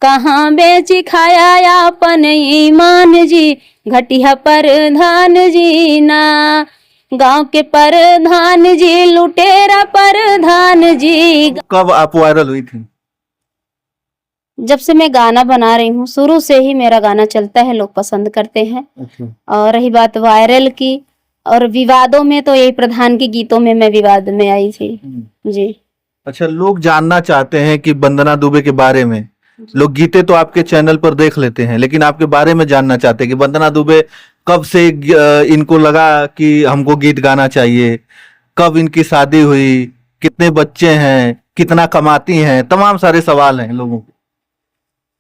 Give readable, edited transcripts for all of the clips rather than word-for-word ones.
कहाँ बेच खाया अपन ईमान जी, घटिया प्रधान जी ना। गांव के प्रधान जी लुटेरा प्रधान जी। कब आप वायरल हुई थी? जब से मैं गाना बना रही हूँ, शुरू से ही मेरा गाना चलता है, लोग पसंद करते हैं। अच्छा। और रही बात वायरल की और विवादों में, तो यही प्रधान के गीतों में मैं विवाद में आई थी जी। अच्छा, लोग जानना चाहते हैं कि वंदना दुबे के बारे में। लोग गीतें तो आपके चैनल पर देख लेते हैं, लेकिन आपके बारे में जानना चाहते हैं कि वंदना दुबे कब से इनको लगा कि हमको गीत गाना चाहिए, कब इनकी शादी हुई, कितने बच्चे हैं, कितना कमाती हैं, तमाम सारे सवाल हैं लोगों के।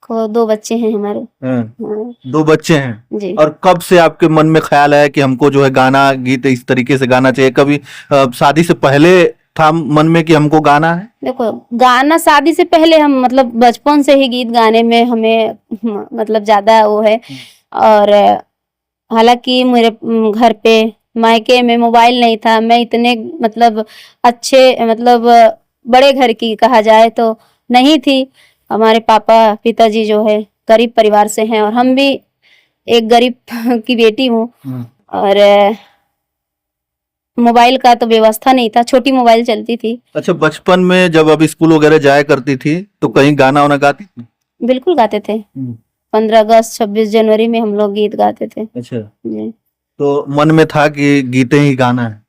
को 2 बच्चे हैं हमारे। हाँ, हाँ, 2 बच्चे हैं। जी। और कब से आपके मन में ख्याल आया कि हमको जो है गाना गीत इस तरीके से गाना चाहिए? कभी शादी से पहले था मन में कि हमको गाना है? देखो, गाना शादी से पहले हम मतलब बचपन से ही गीत गाने में हमें मतलब ज्यादा वो है। और हालांकि मेरे घर पे मायके में मोबाइल नहीं था, मैं इतने मतलब अच्छे मतलब बड़े घर की कहा जाए तो नहीं थी। हमारे पापा पिताजी जो है गरीब परिवार से हैं और हम भी एक गरीब की बेटी हूँ। और मोबाइल का तो व्यवस्था नहीं था, छोटी मोबाइल चलती थी। अच्छा, बचपन में जब अब स्कूल वगैरह जाया करती थी तो कहीं गाना वाना गाती थी? बिल्कुल गाते थे। 15 अगस्त 26 जनवरी में हम लोग गीत गाते थे। अच्छा, जी। तो मन में था कि गीतें ही गाना है?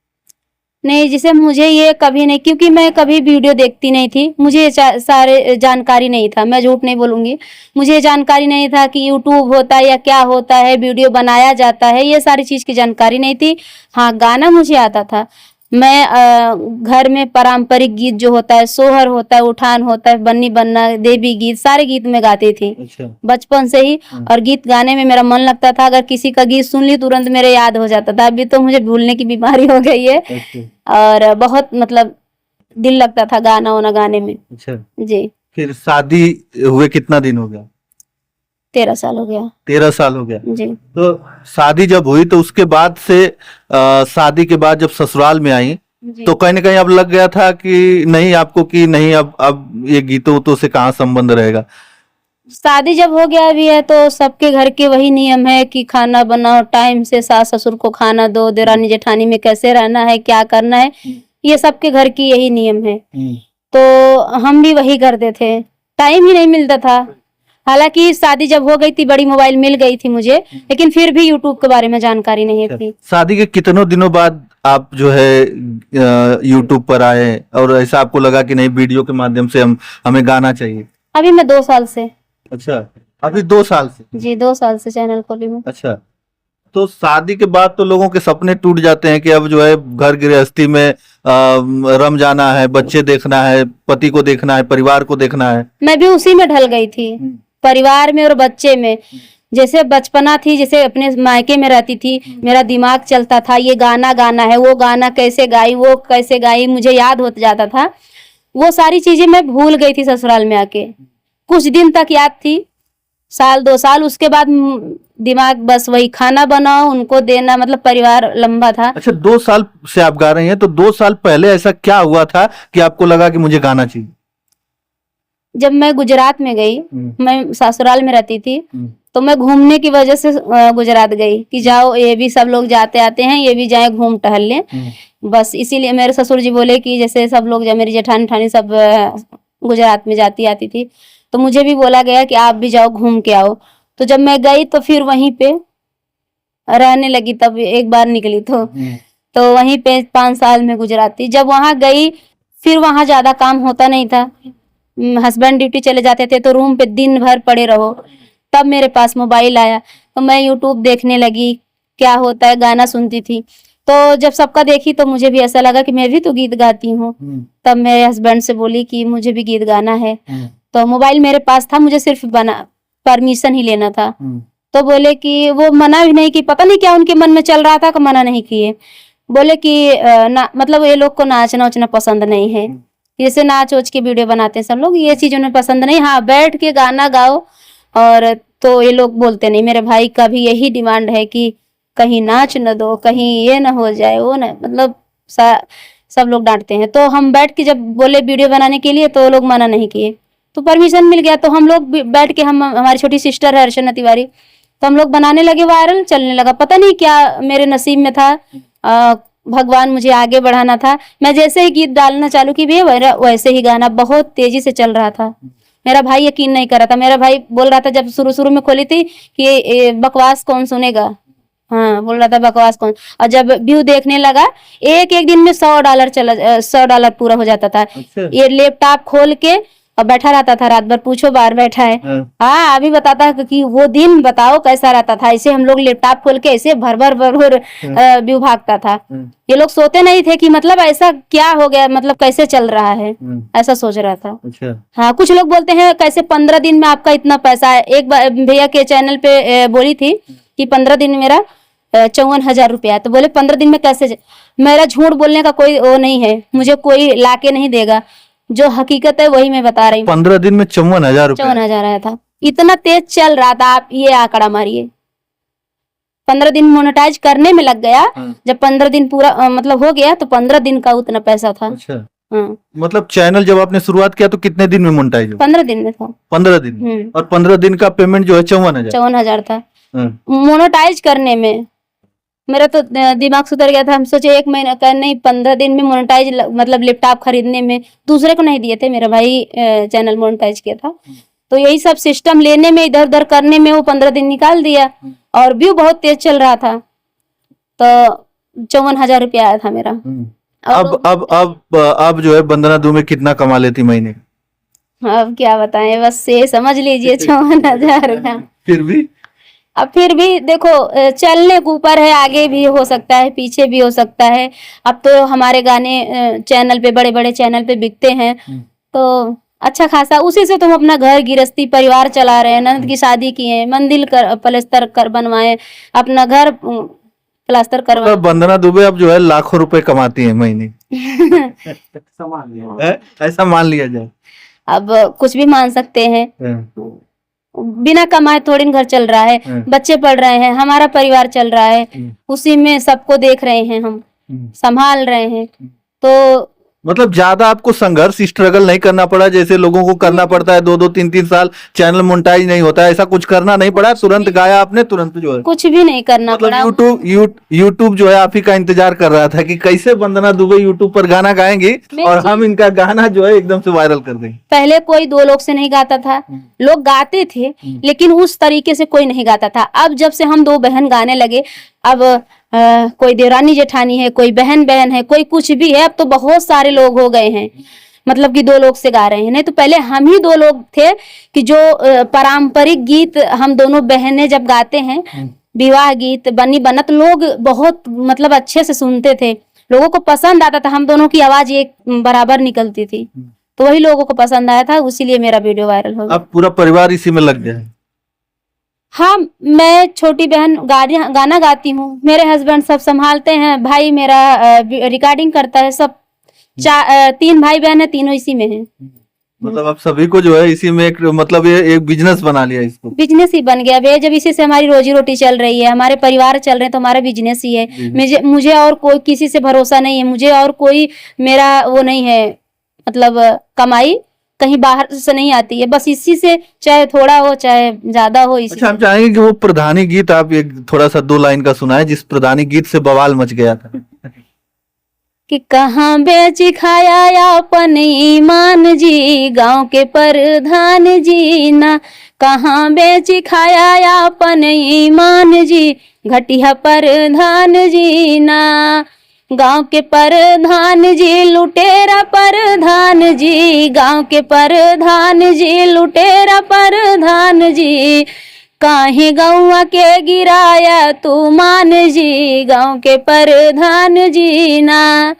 नहीं, जिसे मुझे ये कभी नहीं, क्योंकि मैं कभी वीडियो देखती नहीं थी, मुझे ये सारे जानकारी नहीं था, मैं झूठ नहीं बोलूंगी। मुझे ये जानकारी नहीं था कि यूट्यूब होता है या क्या होता है, वीडियो बनाया जाता है, ये सारी चीज की जानकारी नहीं थी। हाँ, गाना मुझे आता था। मैं घर में पारंपरिक गीत जो होता है, सोहर होता है, उठान होता है, बन्नी बन्ना, देवी गीत, सारे गीत में गाती थी। अच्छा। बचपन से ही। और गीत गाने में मेरा मन लगता था, अगर किसी का गीत सुन ली तुरंत मेरे याद हो जाता था। अभी तो मुझे भूलने की बीमारी हो गई है। और बहुत मतलब दिल लगता था गाना वाना गाने में। अच्छा, जी। फिर शादी हुए कितना दिन हो गया? 13 साल हो गया। 13 साल हो गया। जी। तो शादी जब हुई तो उसके बाद से शादी के बाद जब ससुराल में आई जी। तो कहीं ना कहीं अब लग गया था कि नहीं आपको, कि नहीं अब ये गीतों उतों से कहाँ संबंध रहेगा? शादी जब हो गया भी है तो सबके घर के वही नियम है कि खाना बनाओ टाइम से, सास ससुर को खाना दो, देरानी जेठानी में कैसे रहना है, क्या करना है, ये सबके घर की यही नियम है। तो हम भी वही करते थे, टाइम ही नहीं मिलता था। हालांकि शादी जब हो गई थी, बड़ी मोबाइल मिल गई थी मुझे, लेकिन फिर भी यूट्यूब के बारे में जानकारी नहीं थी। शादी के कितनों दिनों बाद आप जो है यूट्यूब पर आए और ऐसा आपको लगा कि नहीं वीडियो के माध्यम से हमें गाना चाहिए? अभी मैं 2 साल से। अच्छा, अभी 2 साल से? जी, 2 साल से चैनल खोली हूँ। अच्छा, तो शादी के बाद तो लोगों के सपने टूट जाते हैं कि अब जो है घर गृहस्थी में रम जाना है, बच्चे देखना है, पति को देखना है, परिवार को देखना है। मैं भी उसी में ढल गई थी, परिवार में और बच्चे में। जैसे बचपना थी, जैसे अपने मायके में रहती थी, मेरा दिमाग चलता था ये गाना गाना है, वो गाना कैसे गाई, वो कैसे गाई, मुझे याद हो जाता था। वो सारी चीजें मैं भूल गई थी ससुराल में आके। कुछ दिन तक याद थी, साल 2 साल, उसके बाद दिमाग बस वही खाना बनाओ उनको देना, मतलब परिवार लंबा था। अच्छा, 2 साल से आप गा रही हैं, तो 2 साल पहले ऐसा क्या हुआ था कि आपको लगा कि मुझे गाना चाहिए? जब मैं गुजरात में गई, मैं ससुराल में रहती थी, तो मैं घूमने की वजह से गुजरात गई कि जाओ, ये भी सब लोग जाते आते हैं, ये भी जाए घूम टहल लें। बस इसीलिए मेरे ससुर जी बोले कि जैसे सब लोग, जब मेरी जेठानी ठानी सब गुजरात में जाती आती थी, तो मुझे भी बोला गया कि आप भी जाओ घूम के आओ। तो जब मैं गई तो फिर वहीं पे रहने लगी, तब एक बार निकली तो वहीं पे 5 साल में गुजराती। जब वहां गई, फिर वहां ज्यादा काम होता नहीं था, हस्बैंड ड्यूटी चले जाते थे, तो रूम पे दिन भर पड़े रहो। तब मेरे पास मोबाइल आया तो मैं यूट्यूब देखने लगी, क्या होता है, गाना सुनती थी। तो जब सबका देखी तो मुझे भी ऐसा लगा कि मैं भी तो गीत गाती हूँ। तब मेरे हस्बैंड से बोली कि मुझे भी गीत गाना है। तो मोबाइल मेरे पास था, मुझे सिर्फ परमिशन ही लेना था। तो बोले कि वो मना भी नहीं की, पता नहीं क्या उनके मन में चल रहा था कि मना नहीं किए। बोले कि मतलब ये लोग को नाचना उचना पसंद नहीं है, जैसे नाच उच के वीडियो बनाते हैं सब लोग, ये चीज उन्हें पसंद नहीं। हाँ, बैठ के गाना गाओ। और तो ये लोग बोलते नहीं। मेरे भाई का भी यही डिमांड है कि कहीं नाच न दो, कहीं ये ना हो जाए, वो ना, मतलब सब लोग डांटते हैं। तो हम बैठ के जब बोले वीडियो बनाने के लिए तो लोग मना नहीं किए। तो परमिशन मिल गया, तो हम लोग बैठ के, हम हमारी छोटी सिस्टर है अर्चना तिवारी, तो हम लोग बनाने लगे, वायरल चलने लगा। पता नहीं क्या मेरे नसीब में था, भगवान मुझे आगे बढ़ाना था। मैं जैसे ही गीत डालना चालू की भैया, वैसे ही गाना बहुत तेजी से चल रहा था। मेरा भाई यकीन नहीं कर रहा था। मेरा भाई बोल रहा था जब शुरू शुरू में खोली थी कि बकवास कौन सुनेगा, हाँ बोल रहा था बकवास कौन। और जब व्यू देखने लगा, एक एक दिन में $100 पूरा हो जाता था। अच्छा। ये लैपटॉप खोल के और बैठा रहता था रात भर, पूछो बाहर बैठा है। हाँ अभी बताता है कि वो दिन बताओ कैसा रहता था। ऐसे हम लोग लैपटॉप खोल के ऐसे भर व्यू भागता था। ये लोग सोते नहीं थे कि मतलब ऐसा क्या हो गया, मतलब कैसे चल रहा है, ऐसा सोच रहा था। अच्छा। हाँ कुछ लोग बोलते हैं कैसे 15 दिन में आपका इतना पैसा है। एक बार भैया के चैनल पे बोली थी कि 15 दिन में मेरा 54,000 रुपया है। तो बोले 15 दिन में कैसे। मेरा झूठ बोलने का कोई वो नहीं है, मुझे कोई लाके नहीं देगा, जो हकीकत है वही मैं बता रही हूँ। 15 दिन में 54,000 रुपए। 54,000 आया था, इतना तेज चल रहा था। आप ये आंकड़ा मारिए, 15 दिन मोनेटाइज करने में लग गया। जब 15 दिन पूरा मतलब हो गया, तो 15 दिन का उतना पैसा था। अच्छा। हाँ। मतलब चैनल जब आपने शुरुआत किया तो कितने दिन में मोनेटाइज हुआ? 15 दिन में था। 15 दिन। और 15 दिन का पेमेंट जो है 54,000। 54,000 था मोनेटाइज करने में। मेरा तो दिमाग से उतर गया था। हम सोचे 1 महीना का नहीं, 15 दिन में मोनेटाइज, मतलब लैपटॉप खरीदने में। दूसरे को नहीं दिए थे, मेरा भाई चैनल मोनेटाइज किया था। तो यही सब सिस्टम लेने में, इधर उधर करने में वो 15 दिन निकाल दिया। और व्यू बहुत तेज चल रहा था, तो 54,000 रुपया आया था मेरा। अब जो है वंदना दुबे कितना कमा लेती महीने? अब क्या बताएं, बस ये समझ लीजिए 54,000 का। फिर भी देखो, चलने के ऊपर है, आगे भी हो सकता है, पीछे भी हो सकता है। अब तो हमारे गाने चैनल पे, बड़े बड़े चैनल पे बिकते हैं, तो अच्छा खासा उसी से तुम अपना घर गृहस्थी परिवार चला रहे हैं। ननद की शादी किए, मंदिर प्लास्टर कर बनवाए, अपना घर प्लास्टर करवाए। वंदना दुबे अब जो है लाखों रुपए कमाती है महीने। ऐसा मान लिया जाए। अब कुछ भी मान सकते हैं, बिना कमाए थोड़ी घर चल रहा है। बच्चे पढ़ रहे हैं, हमारा परिवार चल रहा है, उसी में सबको देख रहे हैं, हम संभाल रहे हैं। तो मतलब ज्यादा आपको संघर्ष, स्ट्रगल नहीं करना पड़ा जैसे लोगों को करना पड़ता है। 2-2 3-3 साल चैनल मोनेटाइज नहीं होता है, ऐसा कुछ करना नहीं पड़ा। तुरंत गाया आपने, तुरंत जो है कुछ भी नहीं करना पड़ा। यूट्यूब जो है आप ही का इंतजार कर रहा था कि कैसे वंदना दुबे यूट्यूब पर गाना गाएंगी और हम इनका गाना जो है एकदम से वायरल कर देंगे। पहले कोई 2 लोग से नहीं गाता था, लोग गाते थे लेकिन उस तरीके से कोई नहीं गाता था। अब जब से हम 2 बहन गाने लगे, अब कोई देवरानी जेठानी है, कोई बहन है, कोई कुछ भी है, अब तो बहुत सारे लोग हो गए हैं, मतलब कि 2 लोग से गा रहे हैं। नहीं तो पहले हम ही 2 लोग थे कि जो पारंपरिक गीत हम दोनों बहनें जब गाते हैं, विवाह गीत, बनी बनत, लोग बहुत मतलब अच्छे से सुनते थे, लोगों को पसंद आता था। हम दोनों की आवाज एक बराबर निकलती थी, तो वही लोगों को पसंद आया था, इसीलिए मेरा वीडियो वायरल हो गया। अब पूरा परिवार इसी में लग गया है। हाँ, मैं छोटी बहन गाना गाती हूँ, मेरे हस्बैंड सब संभालते हैं, भाई मेरा रिकॉर्डिंग करता है, सब 3 भाई बहन है, तीनों इसी में हैं। मतलब आप सभी को जो है इसी में एक, मतलब ये एक बिजनेस बना लिया, इसको बिजनेस ही बन गया भैया। जब इसी से हमारी रोजी रोटी चल रही है, हमारे परिवार चल रहे हैं, तो हमारा बिजनेस ही है। मुझे और कोई किसी से भरोसा नहीं है, मुझे और कोई मेरा वो नहीं है, मतलब कमाई कहीं बाहर से नहीं आती है, बस इसी से, चाहे थोड़ा हो चाहे ज्यादा हो, इसी। अच्छा, हम चाहेंगे कि वो प्रधानी गीत आप एक थोड़ा सा 2 लाइन का सुनाए, जिस प्रधानी गीत से बवाल मच गया था। कि कहाँ बेच खाया अपन ईमान जी, गांव के प्रधान जी ना, कहाँ बेच खाया अपन ईमान जी, घटिया प्रधान जी ना, गांव के प्रधान जी लुटेरा प्रधान जी, गांव के प्रधान जी लुटेरा प्रधान जी, काहे गौवा के गिराया तू मान जी, गांव के प्रधान जी ना,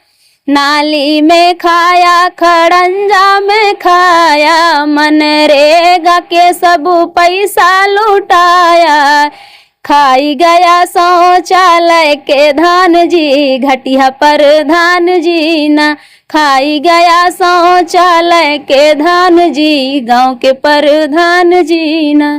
नाली में खाया खड़ंजा में खाया, मनरेगा के सब पैसा लुटाया, खाई गया शौचालय के धान जी, घटिया प्रधान जी ना, खाई गया शौचालय के धान जी, गांव के प्रधान जी ना।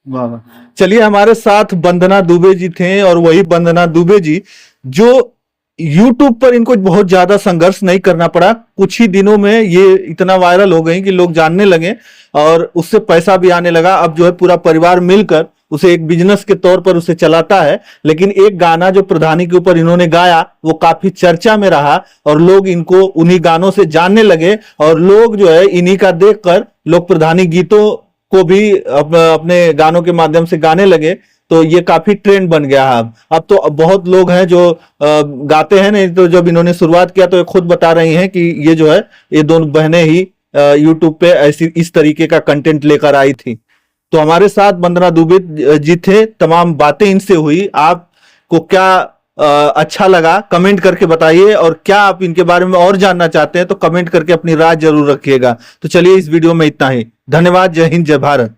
वाह, चलिए हमारे साथ वंदना दुबे जी थे, और वही वंदना दुबे जी जो YouTube पर इनको बहुत ज्यादा संघर्ष नहीं करना पड़ा, कुछ ही दिनों में ये इतना वायरल हो गई कि लोग जानने लगे और उससे पैसा भी आने लगा। अब जो है पूरा परिवार मिलकर उसे एक बिजनेस के तौर पर उसे चलाता है। लेकिन एक गाना जो प्रधानी के ऊपर इन्होंने गाया वो काफी चर्चा में रहा और लोग इनको उन्हीं गानों से जानने लगे और लोग जो है इन्हीं का देखकर लोग प्रधानी गीतों को भी अपने गानों के माध्यम से गाने लगे। तो ये काफी ट्रेंड बन गया है। अब तो बहुत लोग हैं जो गाते हैं। नहीं तो जब इन्होंने शुरुआत किया तो ये खुद बता रही हैं कि ये जो है ये दोनों बहनें ही यूट्यूब पे ऐसी इस तरीके का कंटेंट लेकर आई थी। तो हमारे साथ वंदना दुबे जी थे, तमाम बातें इनसे हुई। आपको क्या अच्छा लगा कमेंट करके बताइए, और क्या आप इनके बारे में और जानना चाहते हैं तो कमेंट करके अपनी राय जरूर रखिएगा। तो चलिए इस वीडियो में इतना ही। धन्यवाद। जय हिंद, जय भारत।